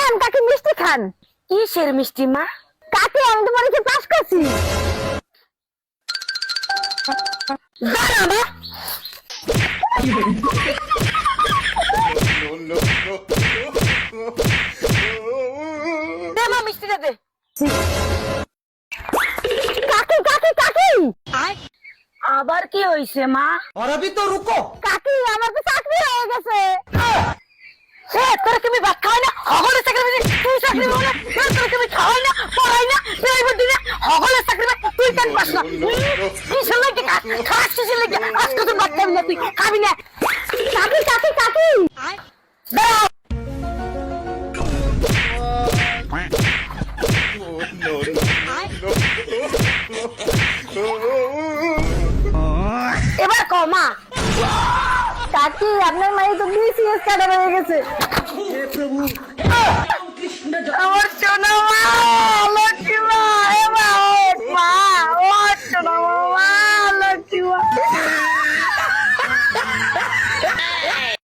নেন কাকি মিষ্টি খান। কিসের মিষ্টি মা? কাকি আমি তো পরীক্ষা পাস করছি। দাঁড়া মা। দে মা মিষ্টিটা দে। কাকি কাকি কাকি আবার কি হইছে মা? और अभी तो रुको। কাকি আমার তো চাকরি হয়ে গেছে। তোরা তুমি ভাত খাওয়াই না, হগলে চাকরি পেয়েছিস, তুই চাকরি পাবো না, তোরা তুমি খাওয়াই না, পড়াই না, প্রাইভেট দিনে হগলে চাকরি পাই, তুই কেন পাস না? কিসের লাগে খাস কিসের লাগে? আজকে তোর ভাত খাবি না, তুই খাবি না। কাকি কাকি কাকি দাঁড়াও। এবার কও মা। কাকি আপনার মায়ের তো বিসিএস কাটা হয়ে গেছে। আমার সোনা মা, লক্ষ্মী মা, এ মা, ওঠ মা, ওঠ সোনা মা, লক্ষ্মী মা।